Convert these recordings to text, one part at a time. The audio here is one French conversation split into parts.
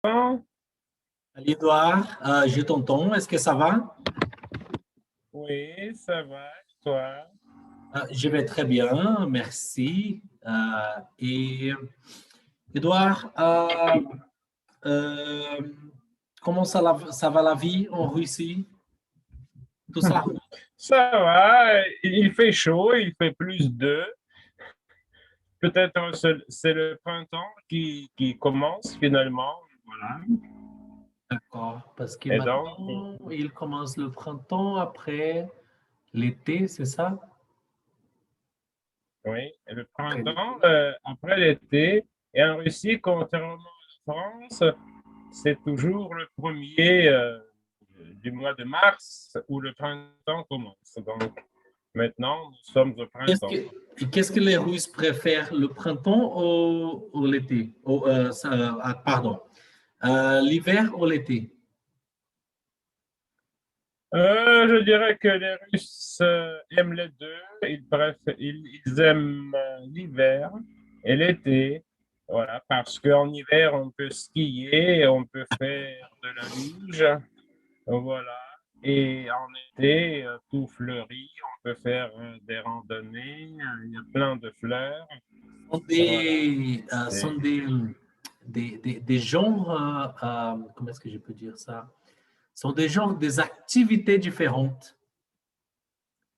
Ah, Salut Edouard, je t'entends, est-ce que ça va? oui, ça va, et toi? Je vais très bien, merci. Et Edouard, euh, comment ça va la vie en Russie? Tout ça? Ça va, il fait chaud, il fait plus de. Peut-être c'est le printemps qui commence finalement. Voilà. D'accord, parce que Et donc, maintenant, il commence le printemps après l'été, c'est ça? oui, le Après printemps, l'été. après l'été, et en Russie, contrairement à la France, c'est toujours le premier du mois de mars où le printemps commence. Donc, maintenant, nous sommes au Qu'est-ce printemps. qu'est-ce que les Russes préfèrent, le printemps ou l'été? Pardon, l'hiver ou l'été? Je dirais que les Russes aiment les deux. Ils aiment l'hiver et l'été. Voilà, parce qu'en hiver, on peut skier, on peut faire de la luge. Voilà. Et en été, tout fleurit. On peut faire des randonnées. Il y a plein de fleurs. Sont Voilà. sont C'est, des genres, comment est-ce que je peux dire ça? Sont des genres, des activités différentes.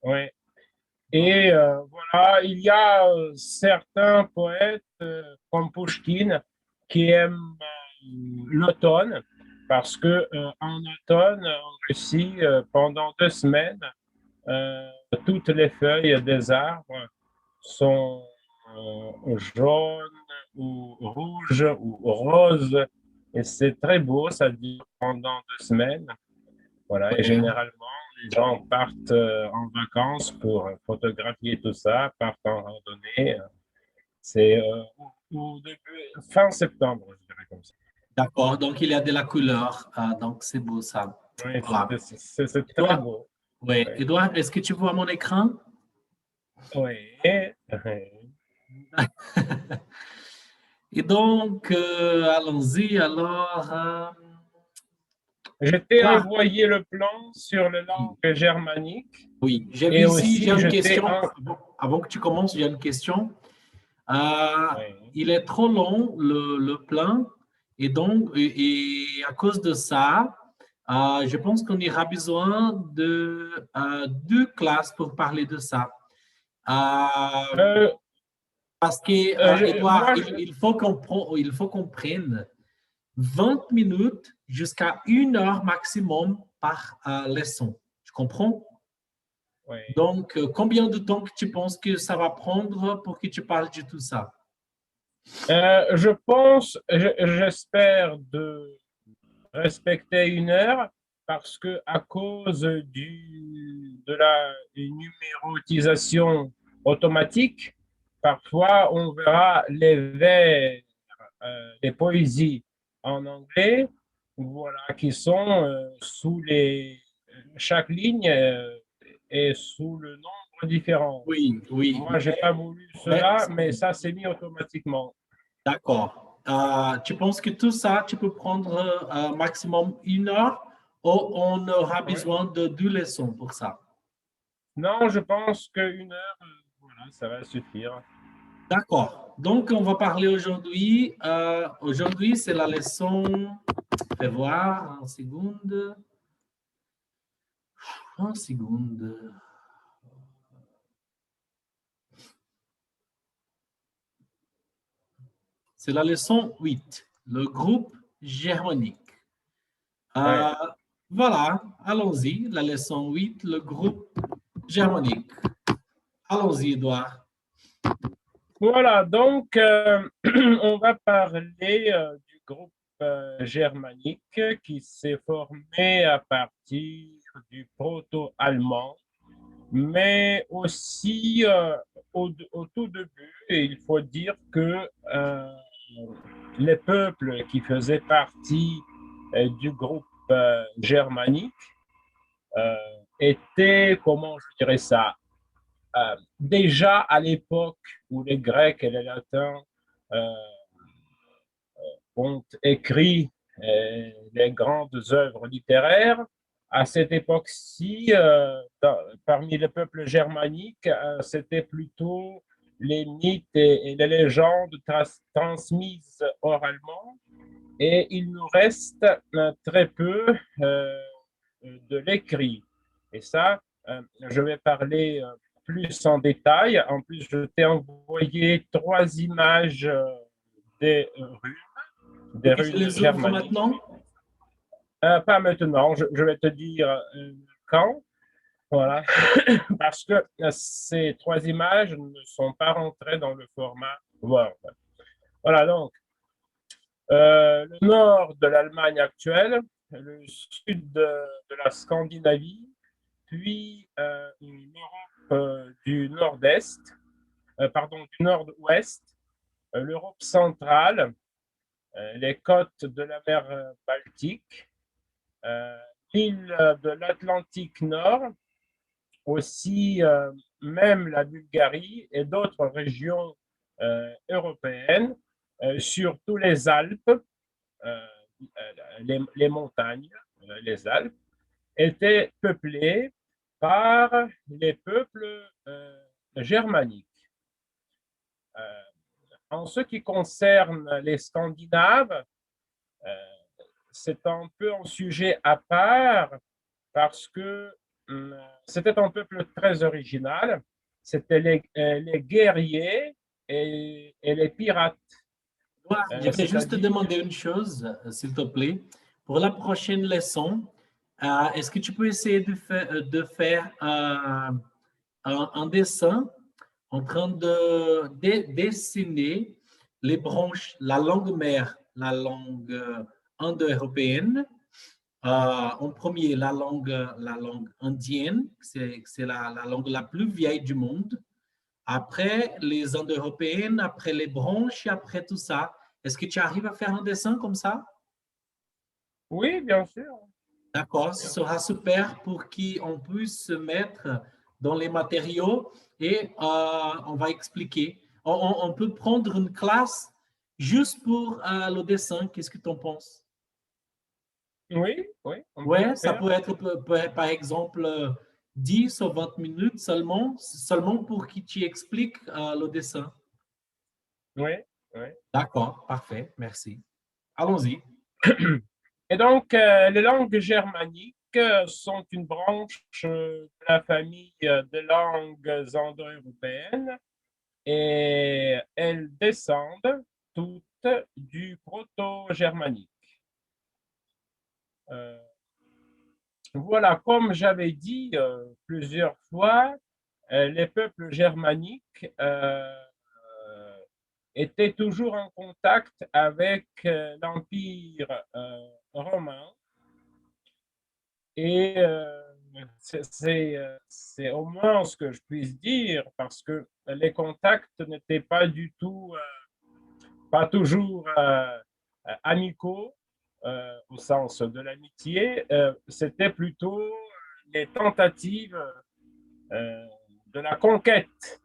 ouais. Et voilà, il y a certains poètes comme Pouchkine qui aiment l'automne parce que en automne, en Russie, pendant 2 semaines, euh, toutes les feuilles des arbres sont jaunes ou rouges ou roses et c'est très beau, ça dure pendant 2 semaines. Voilà, et Ouais. généralement, les gens partent en vacances pour photographier tout ça, partent en randonnée. C'est au début, fin septembre, je dirais comme ça. D'accord, donc il y a de la couleur, donc c'est beau ça. Oui, Voilà. c'est très Edouard, beau. ouais. Oui, Edouard, est-ce que tu vois mon écran? oui. Et donc, allons-y alors. Je t'ai Edouard, envoyé le plan sur les oui, langues germaniques oui, j'ai vu et ici, j'ai aussi une je t'ai question. en... Avant que tu commences, j'ai une question. Euh, Oui. il est trop long, le plan, et donc, à cause de ça, je pense qu'on aura besoin de 2 classes pour parler de ça. Euh, Parce que, Edouard, moi, il faut qu'on prenne 20 minutes jusqu'à 1 heure maximum par leçon. Tu comprends? oui. Donc, combien de temps que tu penses que ça va prendre pour que tu parles de tout ça? Je pense, j'espère de respecter 1 heure parce que à cause de la numérotisation automatique, parfois on verra les vers, les poésies en anglais, voilà, qui sont sous chaque ligne est sous le nombre différent. Oui, oui, Moi, j'ai pas voulu mais cela, mais ça s'est mis automatiquement. d'accord. Tu penses que tout ça, tu peux prendre maximum 1 heure ou on aura Ouais. besoin de 2 leçons pour ça? Non, je pense qu'1 heure, voilà, ça va suffire. D'accord. Donc, on va parler aujourd'hui. Aujourd'hui, c'est la leçon. Fais voir, en seconde. En seconde. C'est la leçon 8, le groupe germanique. Ouais. Euh, voilà, allons-y. La leçon 8, le groupe germanique. Allons-y, Edouard. Voilà, donc on va parler du groupe germanique qui s'est formé à partir du proto-allemand, mais aussi au tout début, et il faut dire que les peuples qui faisaient partie du groupe germanique euh, étaient, comment je dirais ça, déjà à l'époque où les Grecs et les Latins euh, ont écrit les grandes œuvres littéraires. À cette époque-ci, parmi les peuples germaniques, c'était plutôt les mythes et les légendes transmises oralement. Et il nous reste très peu de l'écrit. Et ça, je vais parler plus en détail. En plus, je t'ai envoyé 3 images des Oui, je runes les ouvre germaniques. maintenant. Pas maintenant, je vais te dire quand. Voilà, parce que ces 3 images ne sont pas rentrées dans le format Word. Voilà, donc, le nord de l'Allemagne actuelle, le sud de la Scandinavie, puis l'Europe du nord-est, pardon, du nord-ouest, l'Europe centrale, les côtes de la mer Baltique, l'île de l'Atlantique Nord, aussi même la Bulgarie et d'autres régions européennes, surtout les Alpes, les montagnes, les Alpes, étaient peuplées par les peuples germaniques. En ce qui concerne les Scandinaves, c'est un peu un sujet à part parce que c'était un peuple très original. C'était les guerriers et les pirates. Je vais juste te C'est-à-dire, demander une chose, s'il te plaît. Pour la prochaine leçon, est-ce que tu peux essayer de faire un dessin en train de dessiner les branches, la langue mère, la langue indo-européenne. En premier, la langue indienne, c'est la langue la plus vieille du monde. Après, les indo-européennes, après les branches et après tout ça. Est-ce que tu arrives à faire un dessin comme ça? oui, bien sûr. D'accord, ce Bien sera super pour qu'on puisse se mettre dans les matériaux et on va expliquer. On peut prendre une classe juste pour le dessin. Qu'est-ce que tu en penses? Oui, oui, on peut le Ouais, ça faire. peut être par exemple 10 ou 20 minutes seulement pour que tu expliques le dessin. Oui, oui. D'accord, parfait, merci. Allons-y. Et donc, les langues germaniques sont une branche de la famille des langues indo-européennes et elles descendent toutes du proto-germanique. Euh, voilà, comme j'avais dit plusieurs fois, les peuples germaniques étaient toujours en contact avec l'Empire romain. Et c'est au moins ce que je puisse dire, parce que les contacts n'étaient pas du tout, pas toujours amicaux au sens de l'amitié. C'était plutôt les tentatives de la conquête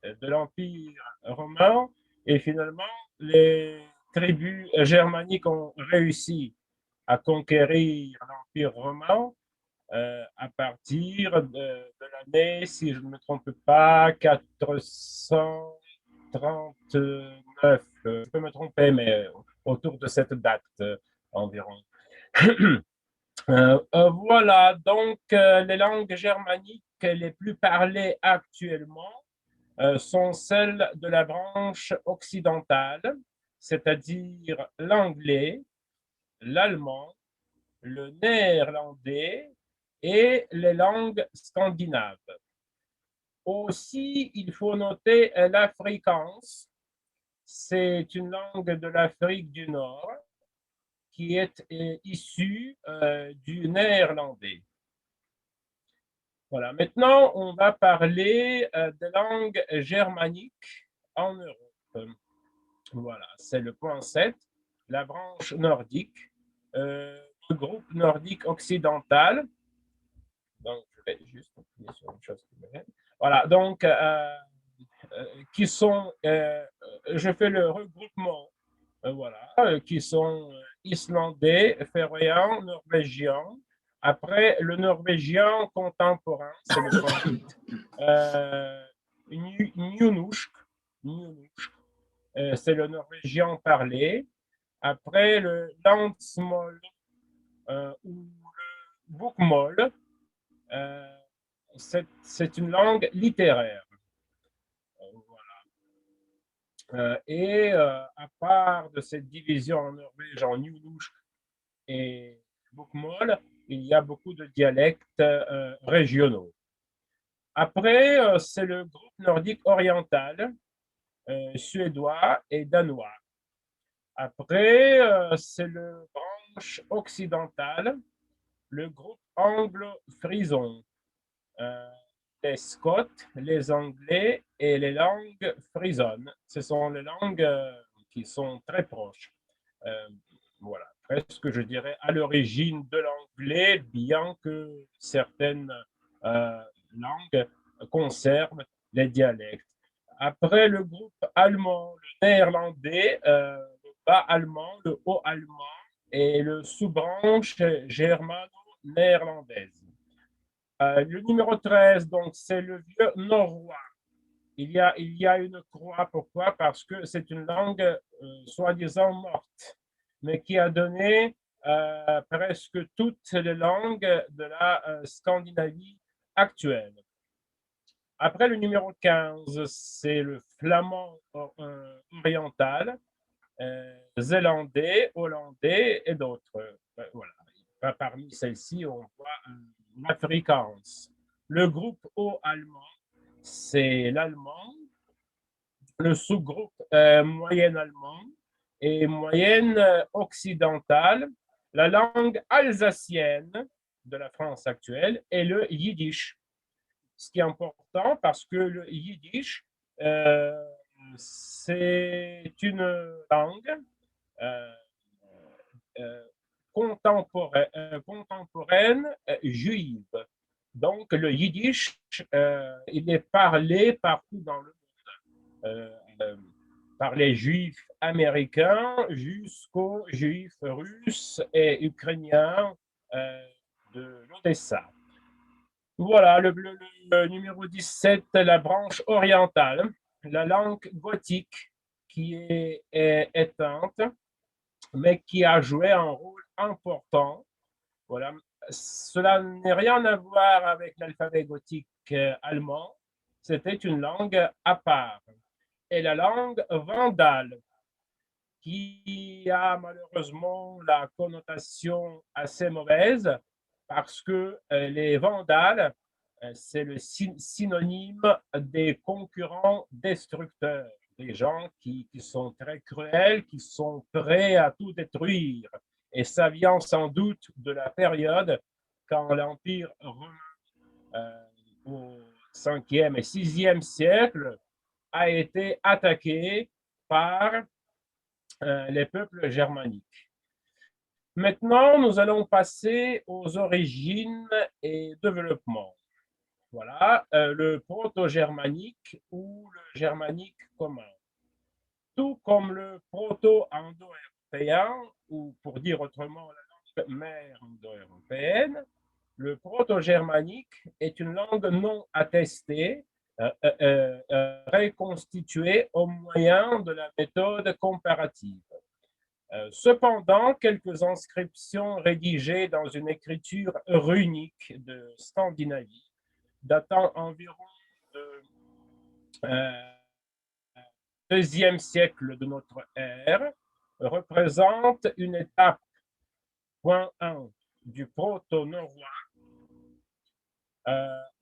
de l'Empire romain. Et finalement, les tribus germaniques ont réussi à conquérir l'Empire romain à partir de l'année, si je ne me trompe pas, 439. Je peux me tromper, mais autour de cette date environ. Voilà, donc les langues germaniques les plus parlées actuellement sont celles de la branche occidentale, c'est-à-dire l'anglais, l'allemand, le néerlandais et les langues scandinaves. Aussi, il faut noter l'afrikaans. C'est une langue de l'Afrique du Nord qui est issue du néerlandais. Voilà. Maintenant, on va parler des langues germaniques en Europe. Voilà, c'est le point 7, la branche nordique, le groupe nordique occidental. Donc, je vais juste appuyer sur une chose qui me gêne. Voilà, donc, qui sont, je fais le regroupement, voilà, qui sont islandais, féroïen, norvégien. Après, le norvégien contemporain, c'est le Kondit. Nyunushk, c'est le norvégien parlé. Après, le landsmål ou le bokmål, c'est une langue littéraire. Et à part de cette division en Norvège en nynorsk et bokmål, il y a beaucoup de dialectes régionaux. Après, c'est le groupe nordique oriental, suédois et danois. Après, c'est le branche occidentale, le groupe anglo-frison, les Scots, les Anglais et les langues frisonnes. Ce sont les langues qui sont très proches. Voilà, presque je dirais à l'origine de l'anglais, bien que certaines langues conservent les dialectes. Après le groupe allemand, le néerlandais, le bas allemand, le haut allemand et le sous-branche germano-néerlandaise. Le numéro 13, donc, c'est le vieux norrois. Il y a une croix. Pourquoi? Parce que c'est une langue soi-disant morte, mais qui a donné presque toutes les langues de la Scandinavie actuelle. Après, le numéro 15, c'est le flamand oriental, zélandais, hollandais et d'autres. Voilà. Parmi celles-ci, on voit l'afrikaans. Le groupe haut-allemand, c'est l'allemand. Le sous-groupe moyen-allemand et moyenne occidentale, la langue alsacienne de la France actuelle est le yiddish. Ce qui est important parce que le yiddish, c'est une langue contemporaine juive. Donc, le yiddish, il est parlé partout dans le monde, par les juifs américains jusqu'aux juifs russes et ukrainiens de l'Odessa. Voilà, le numéro 17, la branche orientale, la langue gothique qui est éteinte, mais qui a joué un rôle important. Voilà. Cela n'a rien à voir avec l'alphabet gothique allemand. C'était une langue à part. Et la langue vandale, qui a malheureusement la connotation assez mauvaise, parce que les vandales, c'est le synonyme des concurrents destructeurs, des gens qui sont très cruels, qui sont prêts à tout détruire. Et ça vient sans doute de la période quand l'Empire romain, au 5e et 6e siècle, a été attaqué par les peuples germaniques. Maintenant, nous allons passer aux origines et développement. Voilà, le proto-germanique ou le germanique commun. Tout comme le proto-indo-européen, ou pour dire autrement la langue mère indo-européenne, le proto-germanique est une langue non attestée, reconstituée au moyen de la méthode comparative. Cependant, quelques inscriptions rédigées dans une écriture runique de Scandinavie, datant environ du deuxième siècle de notre ère, représentent une étape, point 1, du proto-norrois.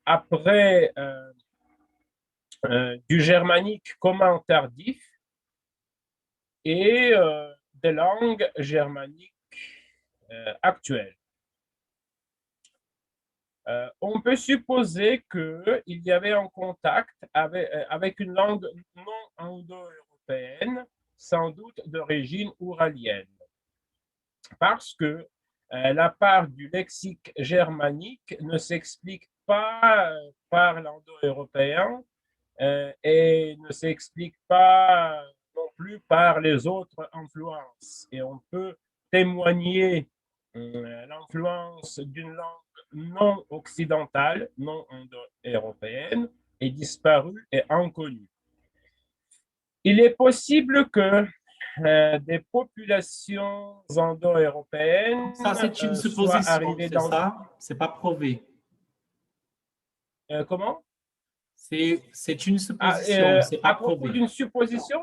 Après du germanique commun tardif et des langues germaniques actuelles. On peut supposer qu'il y avait un contact avec une langue non indo-européenne, sans doute d'origine ouralienne, parce que la part du lexique germanique ne s'explique pas par l'indo-européen et ne s'explique pas non plus par les autres influences. Et on peut témoigner l'influence d'une langue non occidentale, non indo-européenne, est disparue et inconnue. Il est possible que des populations indo-européennes Ça, c'est une soient supposition, arrivées c'est dans... ça? C'est pas prouvé. Comment? C'est une supposition, c'est pas À propos prouvé. d'une supposition,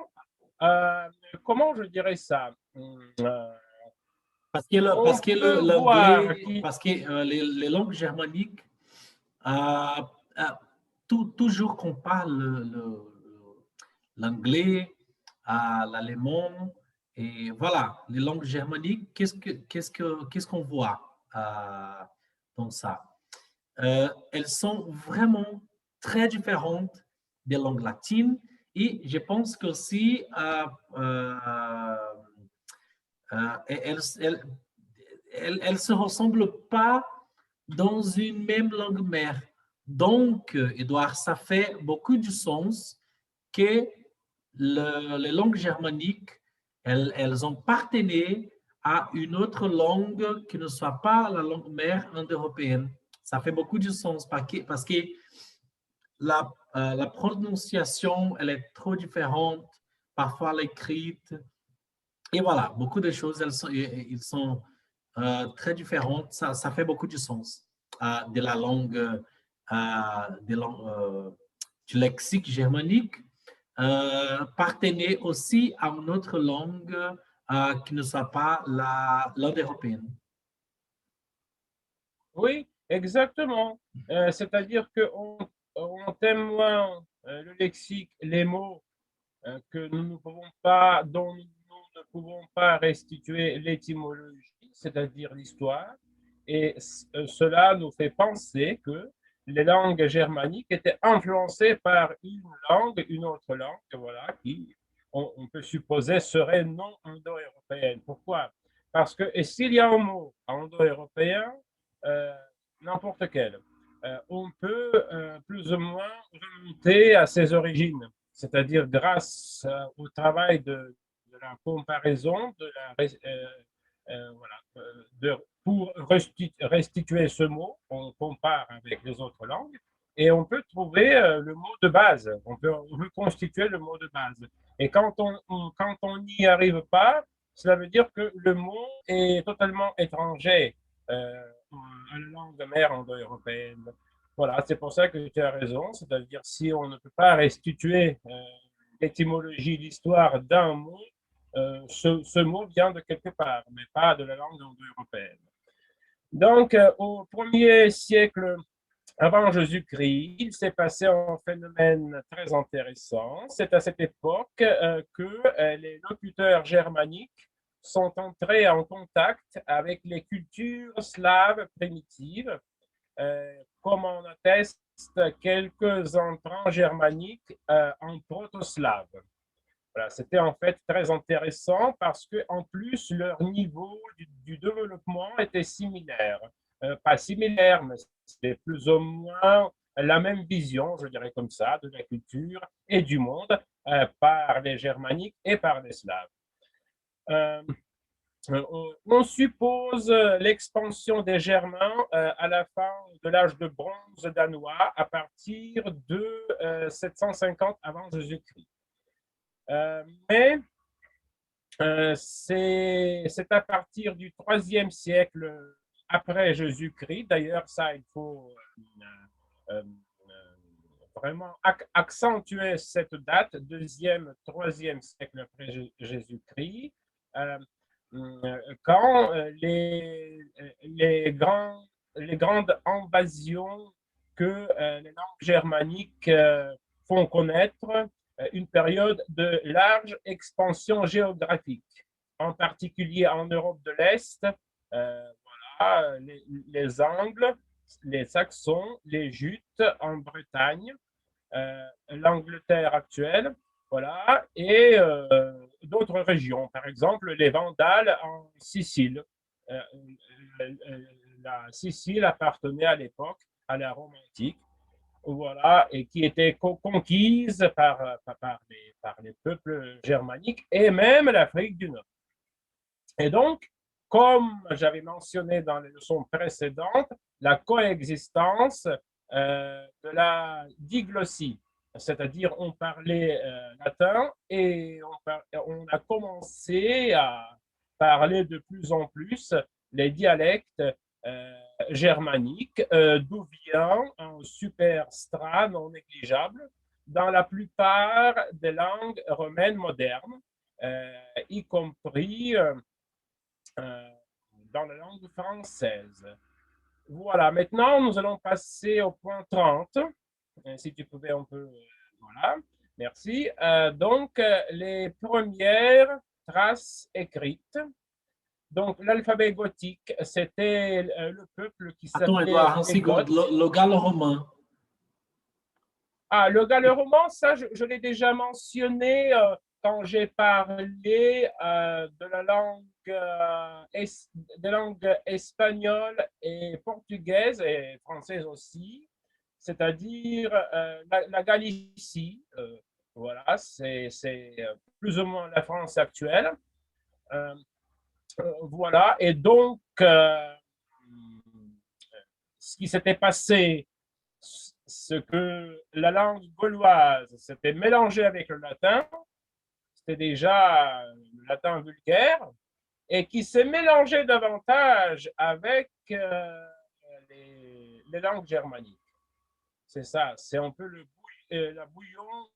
euh, comment je dirais ça? Parce On que peut voir l'anglais, qu'il... parce que les langues germaniques, euh, euh, toujours qu'on parle l'anglais, l'allemand, et voilà, les langues germaniques, qu'est-ce qu'on voit dans ça? Elles sont vraiment très différentes des langues latines et je pense qu'aussi elles ne se ressemblent pas dans une même langue mère. Donc, Edouard, ça fait beaucoup de sens que les langues germaniques, elles ont partenaire à une autre langue qui ne soit pas la langue mère indo-européenne. Ça fait beaucoup de sens parce que la prononciation, elle est trop différente, parfois l'écrite. Et voilà, beaucoup de choses, ils sont très différentes. Ça fait beaucoup de sens de la langue, du lexique germanique. Partenait aussi à une autre langue qui ne soit pas la langue européenne. Oui, exactement. C'est-à-dire qu'on on témoigne le lexique, les mots que nous ne pouvons pas, dont nous ne pouvons pas restituer l'étymologie, c'est-à-dire l'histoire. Et cela nous fait penser que les langues germaniques étaient influencées par une autre langue, voilà, qui, on peut supposer, serait non indo-européenne. Pourquoi? Parce que s'il y a un mot indo-européen, euh, n'importe quel, on peut plus ou moins remonter à ses origines, c'est-à-dire grâce au travail de la comparaison, voilà, pour restituer ce mot, on compare avec les autres langues et on peut trouver le mot de base, on peut reconstituer le mot de base. Et quand on n'y arrive pas, cela veut dire que le mot est totalement étranger à la langue mère indo-européenne. Voilà, c'est pour ça que tu as raison, c'est-à-dire si on ne peut pas restituer l'étymologie, l'histoire d'un mot, ce mot vient de quelque part, mais pas de la langue indo-européenne. Donc, au 1er siècle avant Jésus-Christ, il s'est passé un phénomène très intéressant. C'est à cette époque que les locuteurs germaniques sont entrés en contact avec les cultures slaves primitives, comme on atteste quelques emprunts germaniques en proto-slave. Voilà, c'était en fait très intéressant parce que en plus leur niveau du développement était similaire. Pas similaire, mais c'était plus ou moins la même vision, je dirais comme ça, de la culture et du monde par les germaniques et par les slaves. On suppose l'expansion des Germains à la fin de l'âge de bronze danois à partir de 750 avant Jésus-Christ. Mais c'est à partir du 3e siècle après Jésus-Christ. D'ailleurs, ça, il faut vraiment accentuer cette date, 2e, 3e siècle après Jésus-Christ, quand les grandes invasions que les langues germaniques font connaître une période de large expansion géographique, en particulier en Europe de l'Est, voilà, les Angles, les Saxons, les Jutes en Bretagne, l'Angleterre actuelle, voilà, et d'autres régions, par exemple les Vandales en Sicile. La Sicile appartenait à l'époque à la Rome antique, voilà, et qui était conquise par les peuples germaniques et même l'Afrique du Nord. Et donc, comme j'avais mentionné dans les leçons précédentes, la coexistence de la diglossie, c'est-à-dire on parlait latin et on a commencé à parler de plus en plus les dialectes germaniques, d'où vient un superstrat non négligeable dans la plupart des langues romaines modernes, y compris dans la langue française. Voilà, maintenant nous allons passer au point 30. Si tu pouvais un peu, voilà, merci. Donc, les premières traces écrites. Donc, l'alphabet gothique, c'était le peuple qui Attends, s'appelait Edouard, un les seconde. Goths. Le gallo-romain. Ah, le gallo-roman, ça, je l'ai déjà mentionné quand j'ai parlé de la langue, des langues espagnole et portugaise et française aussi, c'est-à-dire la Galicie. Voilà, c'est plus ou moins la France actuelle. Euh, voilà, et donc, ce qui s'était passé, ce que la langue gauloise s'était mélangée avec le latin, c'était déjà le latin vulgaire, et qui s'est mélangé davantage avec les langues germaniques. C'est ça, c'est un peu la bouillon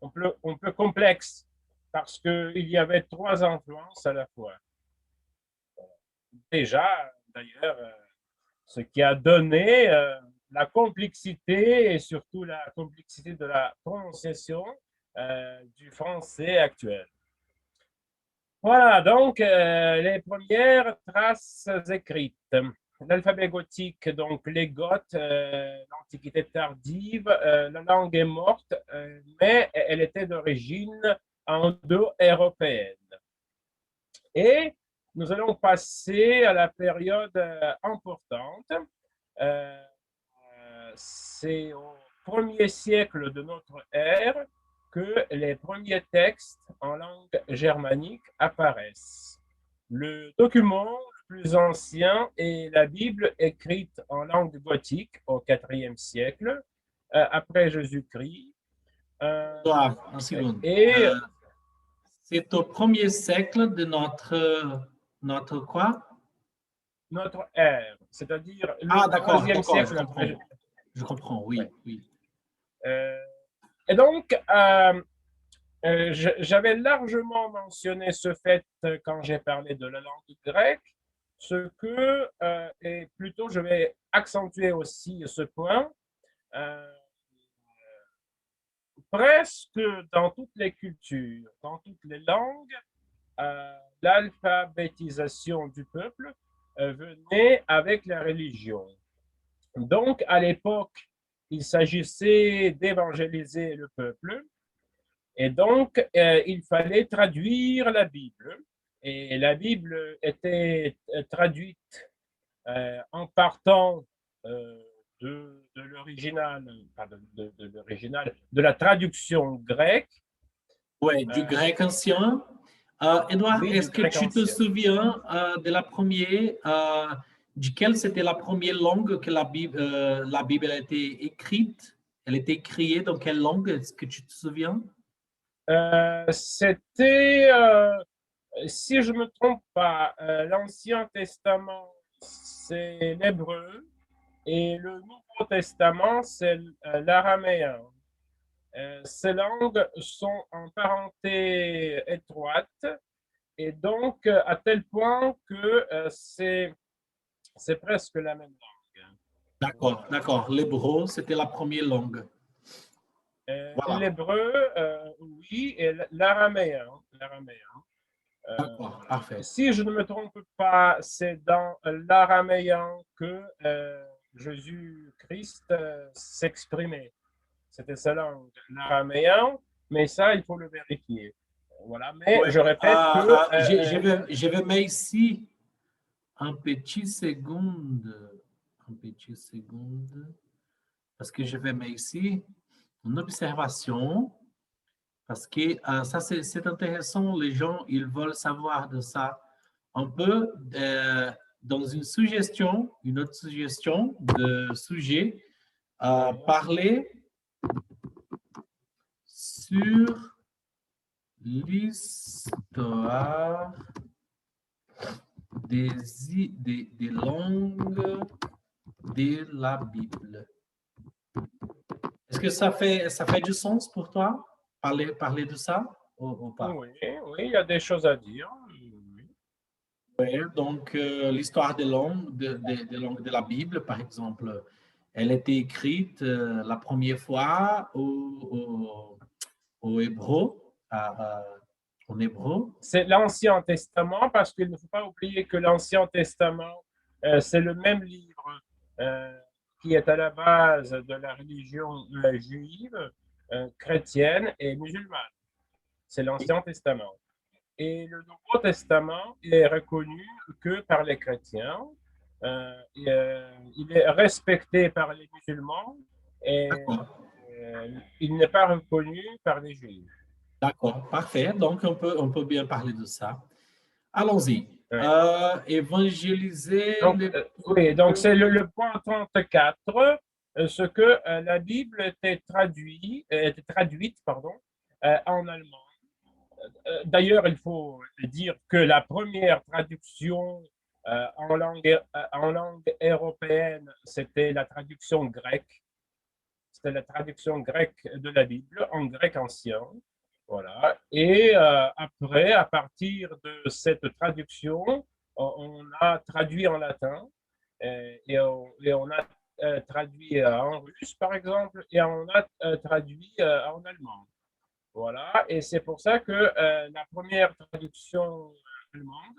on peut complexe, parce qu'il y avait trois influences à la fois. Déjà, d'ailleurs, ce qui a donné la complexité et surtout la complexité de la prononciation du français actuel. Voilà, donc les premières traces écrites. L'alphabet gothique, donc les Goths, l'Antiquité tardive, la langue est morte, mais elle était d'origine indo-européenne. Et nous allons passer à la période importante. C'est au 1er siècle de notre ère que les premiers textes en langue germanique apparaissent. Le document le plus ancien est la Bible écrite en langue gothique au IVe siècle, après Jésus-Christ. Edouard, un seconde. Et c'est au premier siècle de notre quoi? notre ère, c'est-à-dire le Ah, d'accord, 3e d'accord, je siècle comprends. après. Je comprends, oui, Ouais. oui. Et donc, j'avais largement mentionné ce fait quand j'ai parlé de la langue grecque, ce que, et plutôt je vais accentuer aussi ce point, presque dans toutes les cultures, dans toutes les langues, l'alphabétisation du peuple venait avec la religion. Donc, à l'époque, il s'agissait d'évangéliser le peuple. Et donc, il fallait traduire la Bible. Et la Bible était traduite en partant de l'original, de la traduction grecque. Oui, du grec ancien. Edouard, Oui, du est-ce que grec tu te ancien. souviens de la première, duquel c'était la première langue que la Bible a été écrite? Elle était écrite dans quelle langue? Est-ce que tu te souviens? C'était, si je ne me trompe pas, l'Ancien Testament, c'est l'hébreu et le Nouveau Testament, c'est l'araméen. Ces langues sont en parenté étroite et donc à tel point que c'est presque la même langue. D'accord, d'accord. L'hébreu, c'était la première langue. Voilà. L'hébreu, oui, et l'araméen. D'accord, parfait. Si je ne me trompe pas, c'est dans l'araméen que Jésus-Christ s'exprimait. C'était sa langue, l'araméen, mais ça, il faut le vérifier. Voilà, mais Ouais. je répète que... Je vais mettre ici un petit seconde. Un petit seconde. Parce que je vais mettre ici une observation. Parce que ça, c'est intéressant. Les gens, ils veulent savoir de ça. on peut, dans une autre suggestion de sujet, parler sur l'histoire des langues de la Bible. Est-ce que ça fait du sens pour toi, parler de ça ou pas? Oui, oui, il y a des choses à dire. Oui, donc l'histoire des langues, des langues de la Bible, par exemple, elle était écrite la première fois au hébreu, en hébreu. C'est l'Ancien Testament parce qu'il ne faut pas oublier que l'Ancien Testament, c'est le même livre qui est à la base de la religion juive, chrétienne et musulmane. C'est l'Ancien Testament. Et le Nouveau Testament est reconnu que par les chrétiens. Il est respecté par les musulmans et il n'est pas reconnu par les juifs. D'accord, parfait. Donc, on peut bien parler de ça. Allons-y. Ouais. Évangéliser Donc, les... oui, donc c'est le point 34, ce que la Bible était traduite pardon, en allemand. D'ailleurs, il faut dire que la première traduction en langue européenne, c'était la traduction grecque. C'était la traduction grecque de la Bible, en grec ancien. Voilà. Et après, à partir de cette traduction, on a traduit en latin et on a traduit en russe, par exemple, et on a traduit en allemand. Voilà. Et c'est pour ça que la première traduction allemande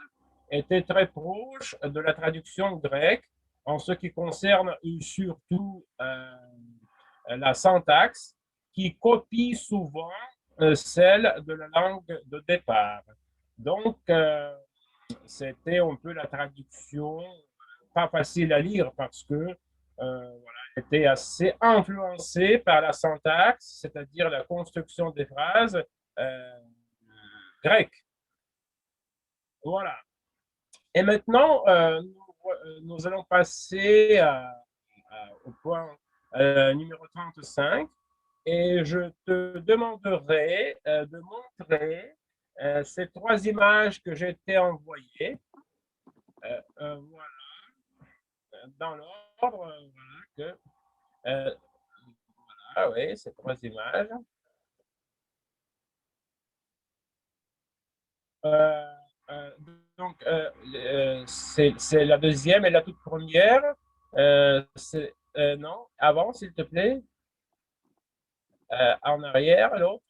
était très proche de la traduction grecque en ce qui concerne surtout la syntaxe qui copie souvent celle de la langue de départ. Donc, c'était un peu la traduction, pas facile à lire parce que voilà, était assez influencée par la syntaxe, c'est-à-dire la construction des phrases grecques. Voilà. Et maintenant, nous allons passer au point numéro 35 et je te demanderai de montrer ces trois images que j'ai été envoyées. Voilà, dans l'ordre, voilà, que, voilà, oui, ces trois images. Euh, euh, donc, c'est la deuxième et la toute première. Non, avant, s'il te plaît. En arrière, l'autre.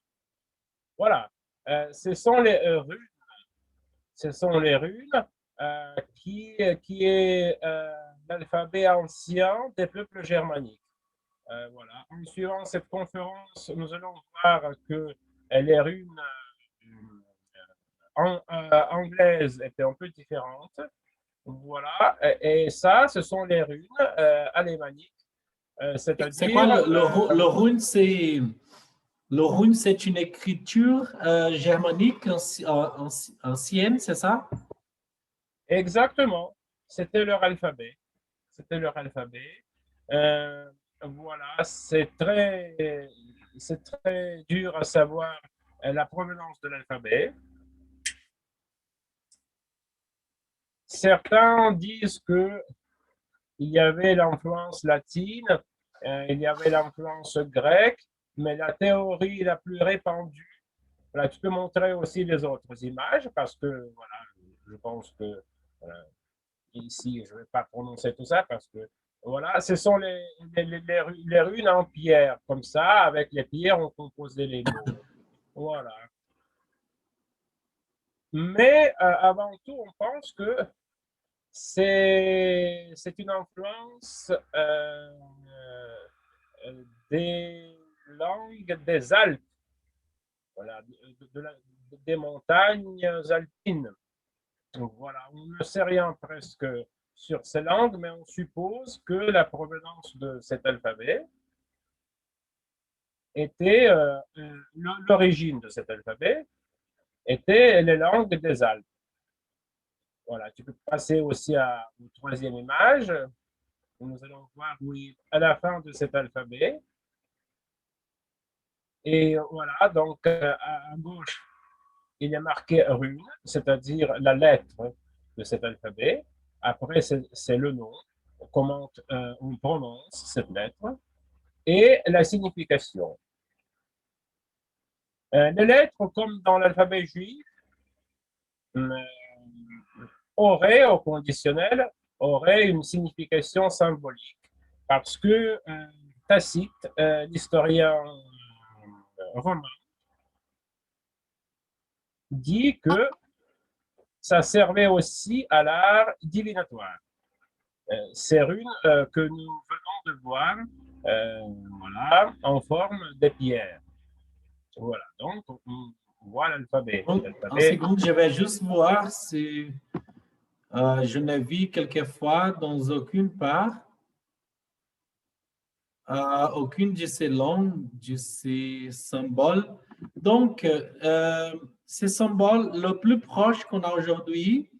Voilà. Ce sont les runes. Ce sont les runes qui est l'alphabet ancien des peuples germaniques. Voilà. En suivant cette conférence, nous allons voir que les runes anglaises étaient un peu différentes. Voilà. Et ça, ce sont les runes alémaniques. C'est quoi C'est-à-dire. le rune? Le rune, c'est une écriture germanique ancienne, c'est ça? Exactement. C'était leur alphabet. C'était leur alphabet. Voilà, c'est très dur à savoir la provenance de l'alphabet. Certains disent que il y avait l'influence latine, il y avait l'influence grecque, mais la théorie la plus répandue, voilà, tu peux montrer aussi les autres images parce que voilà, je pense que ici, je ne vais pas prononcer tout ça parce que voilà, ce sont les runes en pierre, comme ça, avec les pierres, on composait les mots. Voilà. Mais avant tout, on pense que c'est une influence des langues des Alpes, voilà, des montagnes alpines. Donc, voilà, on ne sait rien presque sur ces langues, mais on suppose que la provenance de cet alphabet était, l'origine de cet alphabet était les langues des Alpes. Voilà, tu peux passer aussi au troisième image. Nous allons voir, oui, à la fin de cet alphabet. Et voilà, donc à gauche, il y a marqué rune, c'est-à-dire la lettre de cet alphabet. Après, c'est le nom, comment on prononce cette lettre, et la signification. Les lettres, comme dans l'alphabet juif, euh, auraient, au conditionnel, auraient une signification symbolique. Parce que Tacite, l'historien romain, dit que ça servait aussi à l'art divinatoire. Ces runes que nous venons de voir, voilà, en forme de pierre. Voilà, donc on voit l'alphabet. En L'alphabet, seconde, je vais juste voir si je n'ai vu quelquefois dans aucune part, aucune de ces langues, de ces symboles. Donc, ces symboles, le plus proche qu'on a aujourd'hui,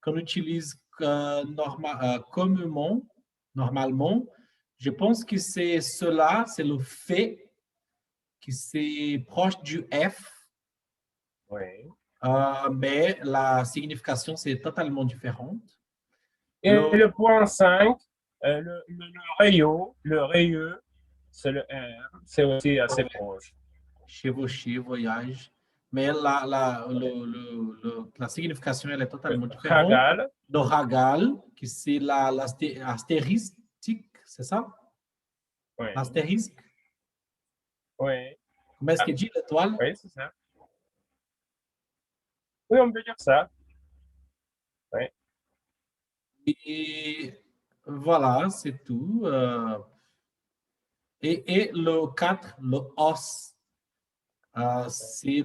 qu'on utilise communément, normalement, je pense que c'est cela, c'est le fait, que c'est proche du F, oui. mais la signification, c'est totalement différente. Et le point 5, le rayon, c'est le R, c'est aussi assez proche. Chevaucher, voyage. Mais la signification, elle est totalement différente. Chagal, Le ragal, qui c'est l'astéristique, c'est ça? oui, L'astérisque. oui, Comment est-ce ah, qu'il dit l'étoile? oui, c'est ça. Oui, on peut dire ça. Oui. Et voilà, c'est tout. Et le 4, le os, c'est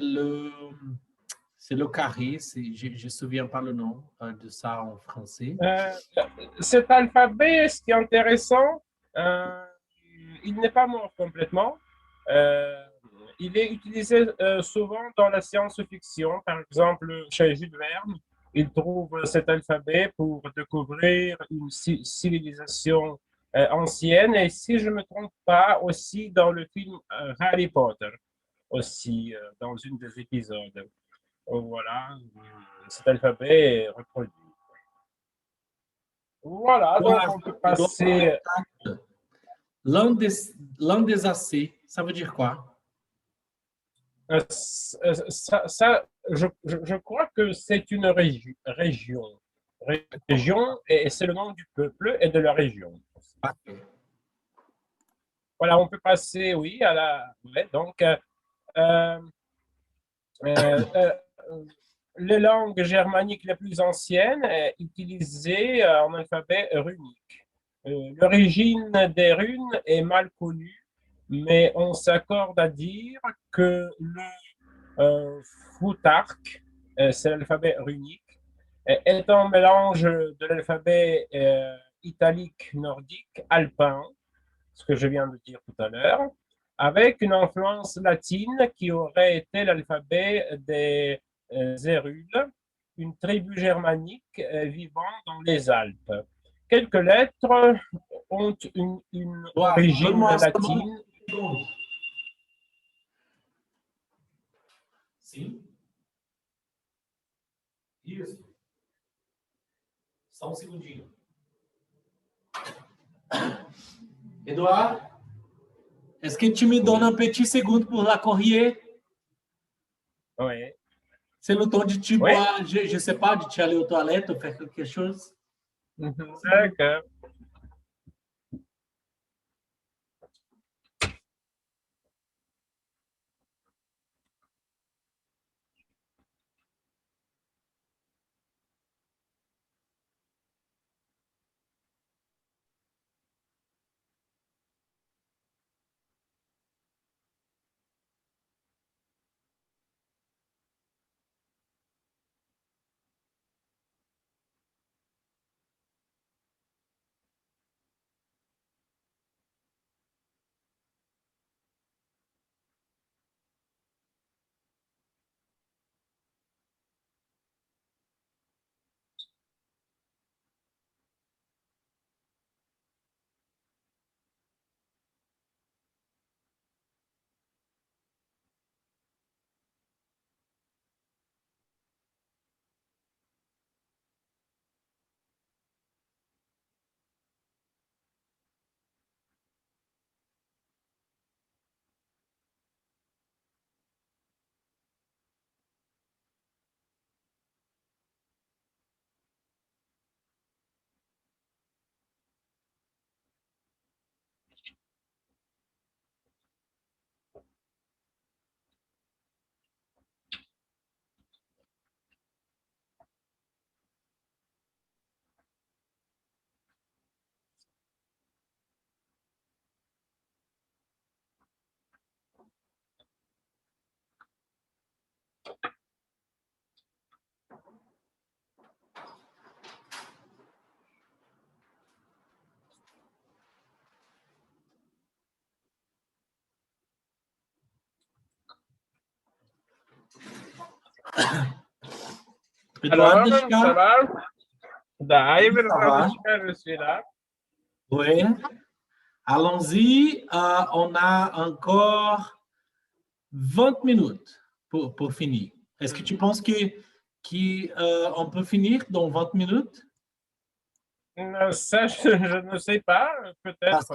le carré. Je ne me souviens pas le nom de ça en français. Euh, Cet alphabet, ce qui est intéressant, euh, il n'est pas mort complètement. Euh, il est utilisé souvent dans la science-fiction. Par exemple, chez Jules Verne, il trouve cet alphabet pour découvrir une civilisation ancienne. Et si je ne me trompe pas, aussi dans le film Harry Potter, aussi dans une des épisodes. Voilà, cet alphabet est reproduit. Voilà, donc on peut Edouard, passer. Landésacé, ça veut dire quoi? Je crois que c'est une région. Région, et c'est le nom du peuple et de la région. Parfait. Voilà, on peut passer, oui, à la. Ouais, donc, euh, euh, euh, les langues germaniques les plus anciennes utilisaient en alphabet runique. L'origine des runes est mal connue, mais on s'accorde à dire que le Futhark, c'est l'alphabet runique, est un mélange de l'alphabet italique nordique alpin, ce que je viens de dire tout à l'heure, avec une influence latine qui aurait été l'alphabet des Hérules, une tribu germanique vivant dans les Alpes. Quelques lettres ont une Edouard, origine donne-moi seulement latine. une seconde. Sim, isso. Só um segundinho. Edouard, est-ce que tu me donnes Oui, un petit seconde pour la courrier? oui, C'est le temps de tu oui. boire, je ne sais pas, de tu aller aux toilettes ou faire quelque chose? D'accord. Alors, Eduardishka, ça va? Da, oui, Ivan ça va. Francisca, je suis là. Oui. Allons-y. On a encore 20 minutes pour finir. Est-ce que tu penses qu'on peut finir dans 20 minutes? Ça, je ne sais pas, peut-être.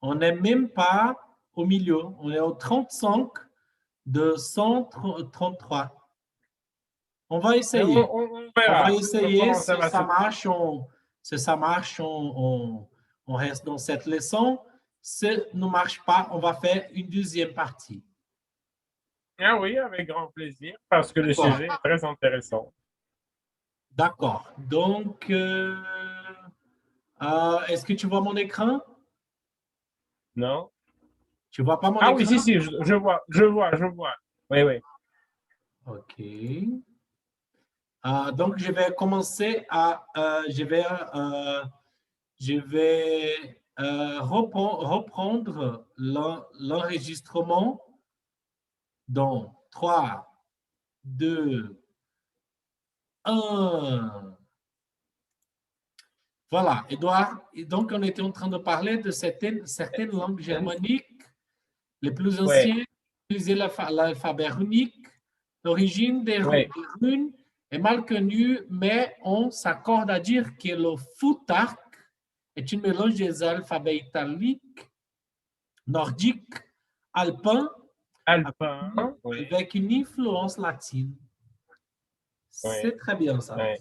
On n'est même pas au milieu. On est au 35 de 133. On va essayer. On On va verra essayer. comment ça Si va ça se passer. marche, on reste dans cette leçon. Si ça ne marche pas, on va faire une deuxième partie. Ah oui, avec grand plaisir, parce que le D'accord. sujet est très intéressant. D'accord. Donc, est-ce que tu vois mon écran? Non? Tu vois pas mon Ah écran? oui, si, je vois. Oui, oui. OK. Donc, je vais commencer je vais reprendre l'enregistrement dans 3, 2, 1. Voilà, Edouard. Et donc, on était en train de parler de certaines langues germaniques. Les plus Oui, anciens utilisaient l'alphabet runique. L'origine des oui. runes est mal connue, mais on s'accorde à dire que le Futhark est un mélange des alphabets italiques, nordiques, alpins, Alpin, oui, avec une influence latine. oui, C'est très bien ça. oui.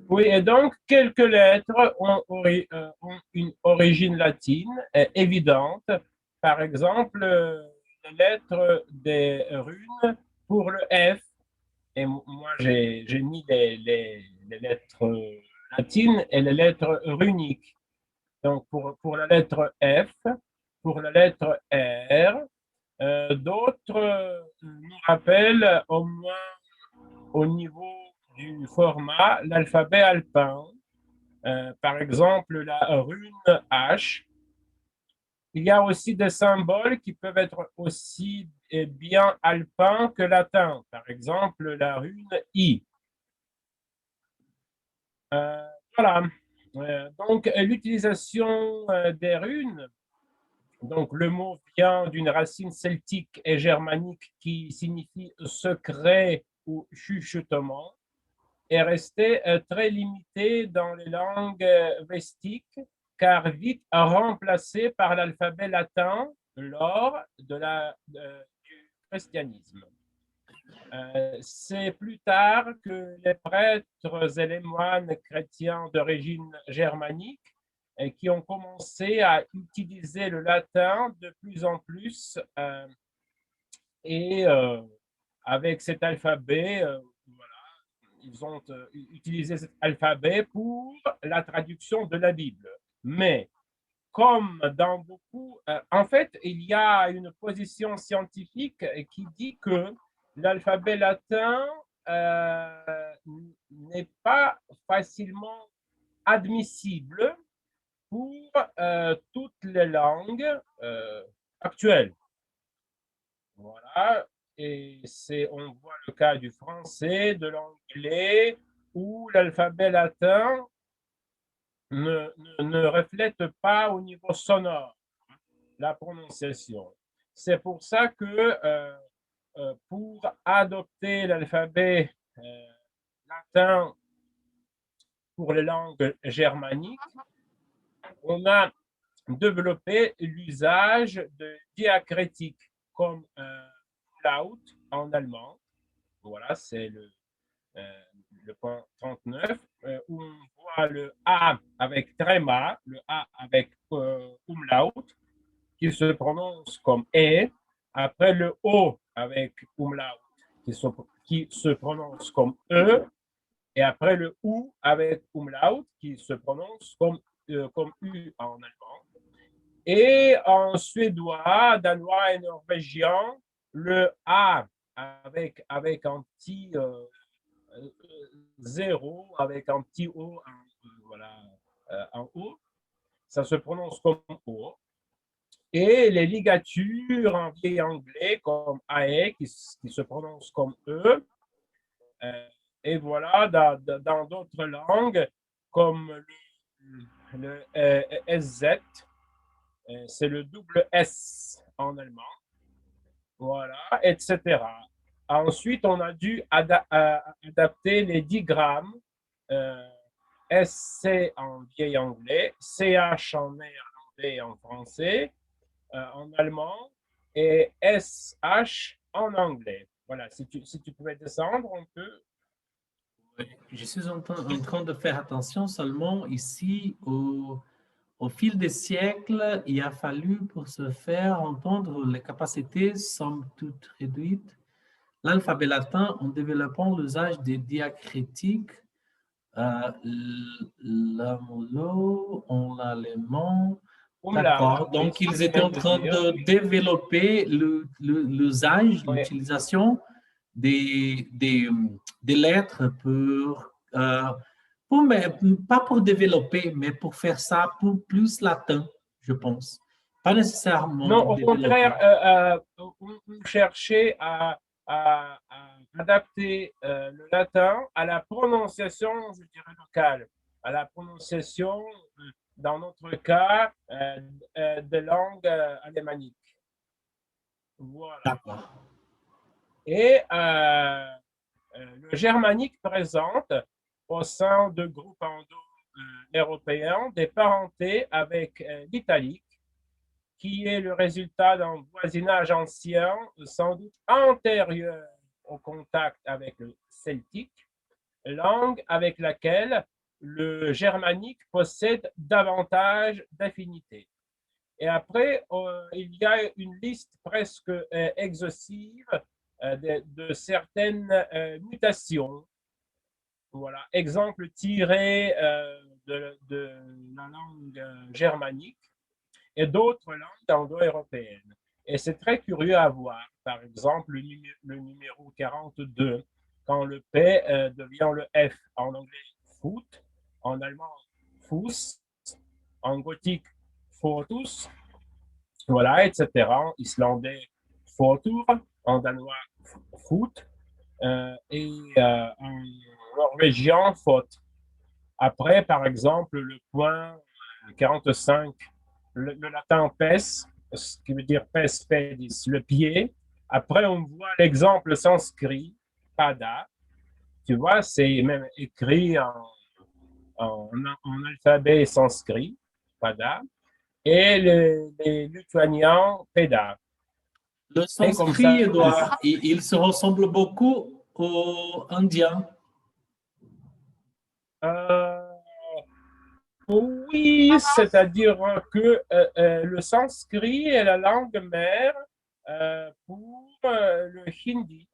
Oui, et donc, quelques lettres ont une origine latine évidente. Par exemple, les lettres des runes pour le F. Et moi, j'ai mis les lettres latines et les lettres runiques. Donc, pour la lettre F, pour la lettre R, d'autres nous rappellent au moins au niveau du format l'alphabet alpin. Par exemple, la rune H. Il y a aussi des symboles qui peuvent être aussi bien alpins que latins. Par exemple, la rune I. Voilà. Donc, l'utilisation des runes, donc le mot vient d'une racine celtique et germanique qui signifie secret ou chuchotement, est resté très limité dans les langues vestiques, car vite remplacé par l'alphabet latin lors du christianisme. C'est plus tard que les prêtres et les moines chrétiens d'origine germanique qui ont commencé à utiliser le latin de plus en plus et avec cet alphabet, ils ont utilisé cet alphabet pour la traduction de la Bible. Mais comme dans beaucoup, en fait, il y a une position scientifique qui dit que l'alphabet latin n'est pas facilement admissible pour toutes les langues actuelles. Voilà. Et on voit le cas du français, de l'anglais, où l'alphabet latin ne reflète pas au niveau sonore la prononciation. C'est pour ça que pour adopter l'alphabet latin pour les langues germaniques, on a développé l'usage de diacritiques comme laut en allemand. Voilà, c'est le point 39, où on voit le A avec tréma, le A avec umlaut, qui se prononce comme E, après le O avec umlaut, qui se prononce comme E, et après le OU avec umlaut, qui se prononce comme U en allemand. Et en suédois, danois et norvégien, le A avec un petit zéro, avec un petit O, voilà, en haut, ça se prononce comme O. et les ligatures en vieil anglais comme AE, qui se prononce comme E. Et voilà, dans d'autres langues, comme le SZ, c'est le double S en allemand, voilà, etc. Ensuite, on a dû adapter les digrammes, SC en vieil anglais, CH en néerlandais et en français, en allemand, et SH en anglais. Voilà, si tu pouvais descendre, on peut. Je suis en train de faire attention seulement ici au fil des siècles, il a fallu pour se faire entendre les capacités somme toute réduites l'alphabet latin en développant l'usage des diacritiques, l'amolo, en l'allemand. Umlaut, D'accord. oui, Donc, c'est ce ils que je étaient viens en de train dire. de développer l'usage, Oui. l'utilisation des lettres pas pour développer, mais pour faire ça pour plus latin, je pense. Pas nécessairement Non, au développer. contraire, on cherchait à adapter le latin à la prononciation, je dirais, locale, à la prononciation, dans notre cas, de langue alémanique. Voilà. D'accord. Et le germanique présente au sein de groupes indo-européens des parentés avec l'italique, qui est le résultat d'un voisinage ancien, sans doute antérieur au contact avec le celtique, langue avec laquelle le germanique possède davantage d'affinités. Et après, il y a une liste presque exhaustive de certaines mutations. Voilà, exemple tiré de la langue germanique et d'autres langues indo-européennes. Et c'est très curieux à voir. Par exemple, le numéro 42, quand le P devient le F. En anglais, foot, en allemand, Fuß, en gothique, Fotus, voilà, etc. En islandais, Fotur, en danois, Foot, et en norvégien, Fot. Après, par exemple, le point 45, le latin pes, ce qui veut dire pes pedis, le pied. Après, on voit l'exemple sanskrit, pada. Tu vois, c'est même écrit en alphabet sanskrit, pada. Et les lituaniens, peda. Le Et comme sanskrit, ça, Edouard, il se ressemble beaucoup au indien. euh, oui, c'est-à-dire que le sanskrit est la langue mère pour le hindi.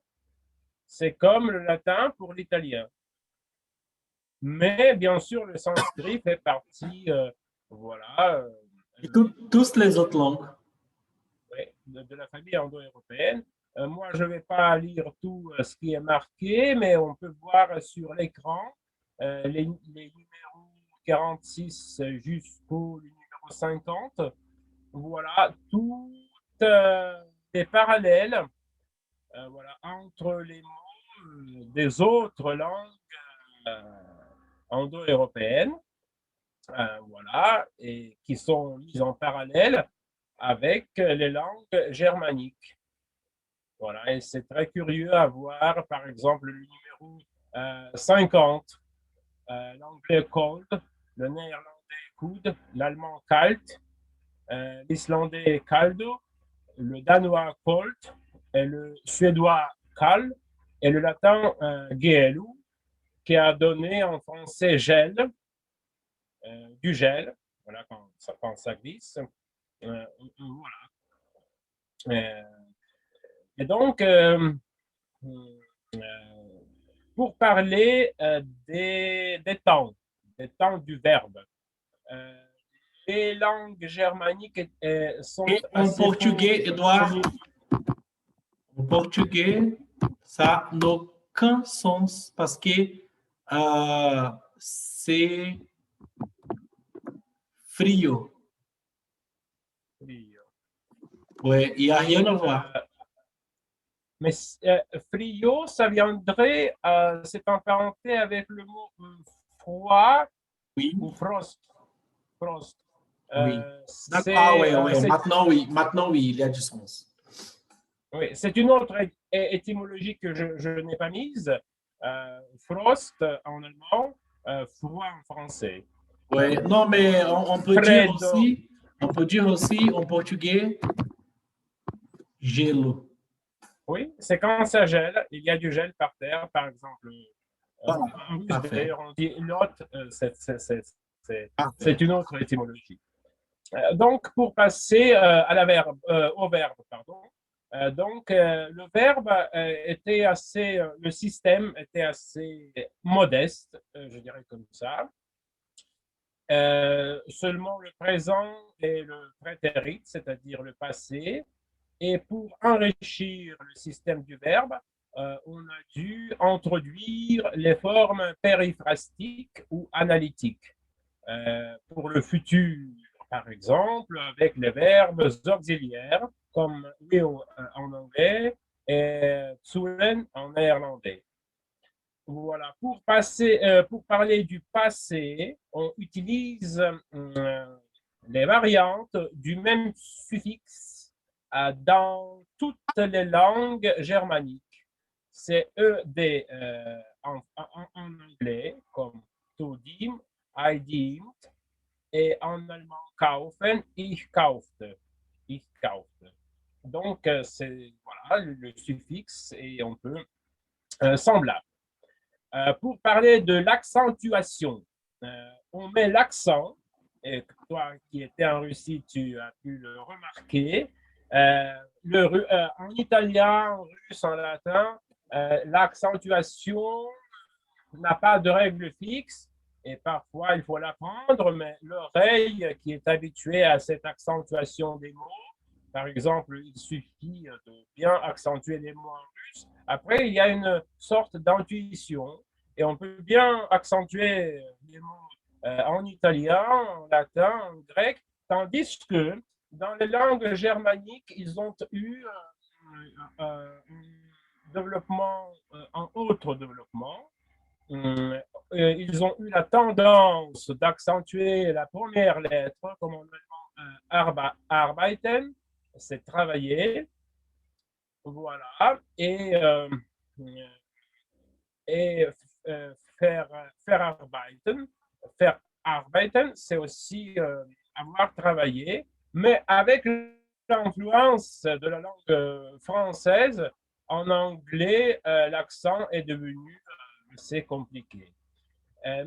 C'est comme le latin pour l'italien. Mais bien sûr, le sanskrit fait partie, voilà, Et tous les autres langues. ouais, de la famille indo-européenne. Moi, je ne vais pas lire tout ce qui est marqué, mais on peut voir sur l'écran les numéros 46 jusqu'au numéro 50. Voilà, toutes les parallèles voilà, entre les mots des autres langues euh, indo-européennes, voilà, et qui sont mises en parallèle avec les langues germaniques. Voilà, et c'est très curieux à voir, par exemple, le numéro 50, l'anglais cold, le néerlandais coude, l'allemand kalt, l'islandais caldo, le danois colt, et le suédois kall, et le latin gelu, qui a donné en français gel, du gel, voilà, quand ça glisse. Voilà. Et donc, pour parler des temps du verbe, les langues germaniques sont Et en assez portugais, pauvres. Edouard, en portugais, ça n'a aucun sens parce que c'est frio. Oui, il n'y a rien à voir. Mais frio, ça viendrait, c'est emparenté avec le mot froid Oui, ou frost. Frost. oui. Ah oui, oui. C'est Maintenant, oui, il y a du sens. oui, c'est une autre étymologie que je n'ai pas mise. Frost en allemand, froid en français. Oui, non, mais on peut Freddo. dire aussi en portugais, gelo. Oui, c'est quand ça gèle, il y a du gel par terre, par exemple. Voilà, En russe, parfait. d'ailleurs, on dit lot, Parfait. c'est une autre étymologie. Donc, pour passer au verbe, pardon. Le verbe était assez, le système était assez modeste, je dirais comme ça. Seulement le présent et le prétérit, c'est-à-dire le passé. Et pour enrichir le système du verbe, on a dû introduire les formes périphrastiques ou analytiques. Pour le futur, par exemple, avec les verbes auxiliaires, comme will en anglais et zullen en néerlandais. Voilà, pour parler du passé, on utilise les variantes du même suffixe dans toutes les langues germaniques. C'est ED en anglais, comme to dim, I dimmed, et en allemand kaufen, ich kaufte. Ich kaufte. Donc, c'est voilà, le suffixe et on peut semblable. Pour parler de l'accentuation, on met l'accent, et toi qui étais en Russie, tu as pu le remarquer. En italien, en russe, en latin, l'accentuation n'a pas de règle fixe et parfois il faut l'apprendre, mais l'oreille qui est habituée à cette accentuation des mots, par exemple, il suffit de bien accentuer les mots en russe. Après, il y a une sorte d'intuition et on peut bien accentuer les mots en italien, en latin, en grec, tandis que dans les langues germaniques, ils ont eu un développement, un autre développement. Ils ont eu la tendance d'accentuer la première lettre, comme en allemand arbeiten, c'est travailler. Voilà. Et faire arbeiten. Faire arbeiten, c'est aussi avoir travaillé, mais avec l'influence de la langue française, en anglais, l'accent est devenu assez compliqué.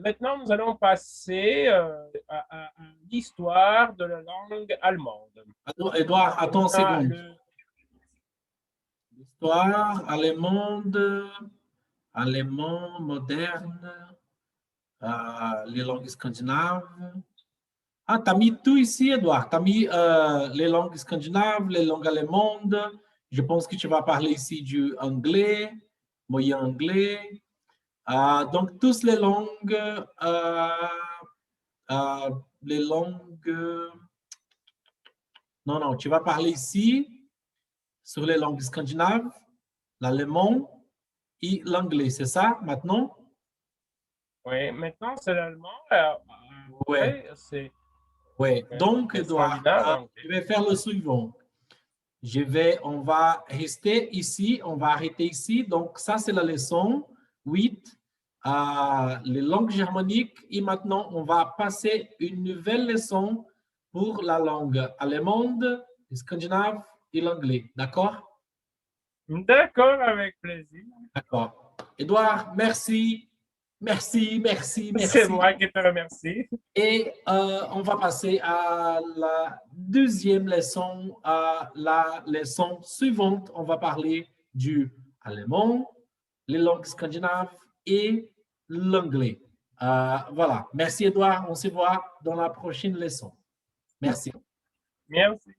Maintenant, nous allons passer à l'histoire de la langue allemande. Edouard, attends une seconde. Le... L'histoire allemande, allemand moderne, les langues scandinaves. Ah, tu as mis tout ici, Edouard. Tu as mis les langues scandinaves, les langues allemandes. Je pense que tu vas parler ici du anglais, moyen anglais. Donc, toutes les langues, les langues. Non, non, tu vas parler ici sur les langues scandinaves, l'allemand et l'anglais, c'est ça maintenant? Oui, maintenant c'est l'allemand. Ouais, C'est ouais. Donc, les Edouard, Scandinaves. je vais faire le suivant. On va rester ici, on va arrêter ici. Donc, ça, c'est la leçon 8, les langues germaniques. Et maintenant, on va passer une nouvelle leçon pour la langue allemande, le scandinave et l'anglais. D'accord? D'accord, avec plaisir. D'accord. Édouard, merci. Merci, merci, C'est merci. moi qui te remercie. Et on va passer à la deuxième leçon, à la leçon suivante. On va parler du allemand, les langues scandinaves et l'anglais. Voilà. Merci, Edouard. On se voit dans la prochaine leçon. Merci. Merci.